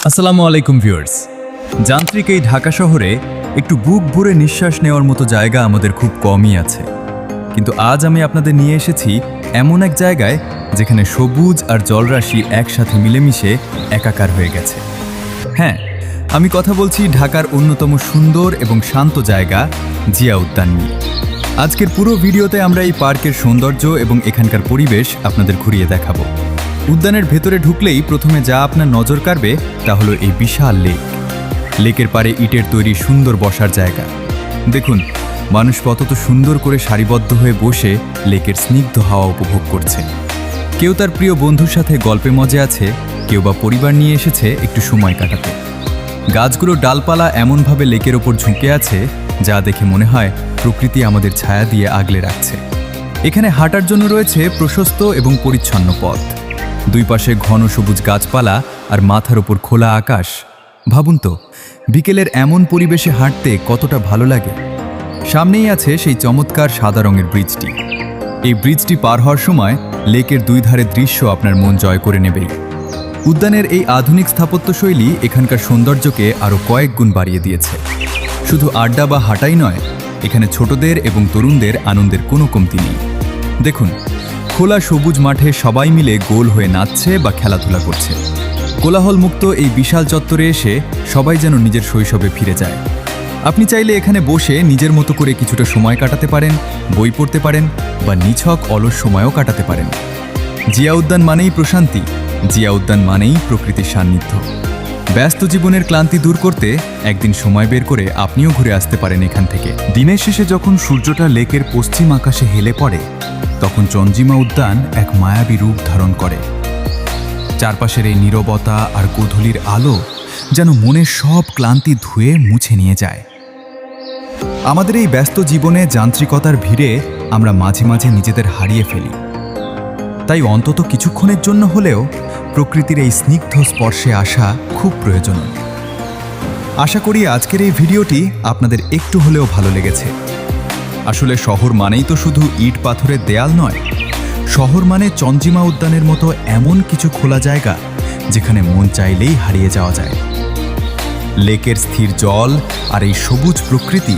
আসসালামু আলাইকুম ভিউয়ার্স। যান্ত্রিক এই ঢাকা শহরে একটু বুক ভরে নিঃশ্বাস নেওয়ার মতো জায়গা আমাদের খুব কমই আছে, কিন্তু আজ আমি আপনাদের নিয়ে এসেছি এমন এক জায়গায় যেখানে সবুজ আর জলরাশি একসাথে মিলেমিশে একাকার হয়ে গেছে। হ্যাঁ, আমি কথা বলছি ঢাকার অন্যতম সুন্দর এবং শান্ত জায়গা জিয়া উদ্যান নিয়ে। আজকের পুরো ভিডিওতে আমরা এই পার্কের সৌন্দর্য এবং এখানকার পরিবেশ আপনাদের ঘুরিয়ে দেখাবো। উদ্যানের ভেতরে ঢুকলেই প্রথমে যা আপনার নজর কাড়বে তা হলো এই বিশাল লেক। লেকের পাড়ে ইটের তৈরি সুন্দর বসার জায়গা। দেখুন, মানুষ কত সুন্দর করে সারিবদ্ধ হয়ে বসে লেকের স্নিগ্ধ হাওয়া উপভোগ করছে। কেউ তার প্রিয় বন্ধুর সাথে গল্পে মজে আছে, কেউ বা পরিবার নিয়ে এসেছে একটু সময় কাটাতে। গাছগুলোর ডালপালা এমনভাবে লেকের ওপর ঝুঁকে আছে যা দেখে মনে হয় প্রকৃতি আমাদের ছায়া দিয়ে আগলে রাখছে। এখানে হাঁটার জন্য রয়েছে প্রশস্ত এবং পরিচ্ছন্ন পথ। দুই পাশে ঘন সবুজ গাছপালা আর মাথার ওপর খোলা আকাশ। ভাবুন তো, বিকেলের এমন পরিবেশে হাঁটতে কতটা ভালো লাগে। সামনেই আছে সেই চমৎকার সাদা রঙের ব্রিজটি। এই ব্রিজটি পার হওয়ার সময় লেকের দুই ধারে দৃশ্য আপনার মন জয় করে নেবেই। উদ্যানের এই আধুনিক স্থাপত্যশৈলী এখানকার সৌন্দর্যকে আরও কয়েক গুণ বাড়িয়ে দিয়েছে। শুধু আড্ডা বা হাঁটাই নয়, এখানে ছোটদের এবং তরুণদের আনন্দের কোনো কমতি নেই। দেখুন, খোলা সবুজ মাঠে সবাই মিলে গোল হয়ে নাচছে বা খেলাধুলা করছে। কোলাহলমুক্ত এই বিশাল চত্বরে এসে সবাই যেন নিজের শৈশবে ফিরে যায়। আপনি চাইলে এখানে বসে নিজের মতো করে কিছুটা সময় কাটাতে পারেন, বই পড়তে পারেন বা নিছক অলস সময়ও কাটাতে পারেন। জিয়া উদ্যান মানেই প্রশান্তি, জিয়া উদ্যান মানেই প্রকৃতির সান্নিধ্য। ব্যস্ত জীবনের ক্লান্তি দূর করতে একদিন সময় বের করে আপনিও ঘুরে আসতে পারেন এখান থেকে। দিনের শেষে যখন সূর্যটা লেকের পশ্চিম আকাশে হেলে পড়ে, তখন চঞ্জিমা উদ্যান এক মায়াবী রূপ ধারণ করে। চারপাশের এই নীরবতা আর গোধূলির আলো যেন মনের সব ক্লান্তি ধুয়ে মুছে নিয়ে যায়। আমাদের এই ব্যস্ত জীবনে যান্ত্রিকতার ভিড়ে আমরা মাঝে মাঝে নিজেদের হারিয়ে ফেলি। তাই অন্তত কিছুক্ষণের জন্য হলেও প্রকৃতির এই স্নিগ্ধ স্পর্শে আসা খুব প্রয়োজন। আশা করি আজকের এই ভিডিওটি আপনাদের একটু হলেও ভালো লেগেছে। আসলে শহর মানেই তো শুধু ইট পাথরের দেয়াল নয়, শহর মানে চঞ্জিমা উদ্যানের মতো এমন কিছু খোলা জায়গা যেখানে মন চাইলেই হারিয়ে যাওয়া যায়। লেকের স্থির জল আর এই সবুজ প্রকৃতি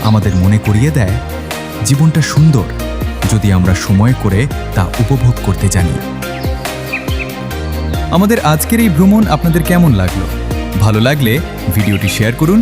আমাদের মনে করিয়ে দেয় জীবনটা সুন্দর যদি আমরা সময় করে তা উপভোগ করতে জানি। আমাদের আজকের এই ভ্রমণ আপনাদের কেমন লাগলো? ভালো লাগলে ভিডিওটি শেয়ার করুন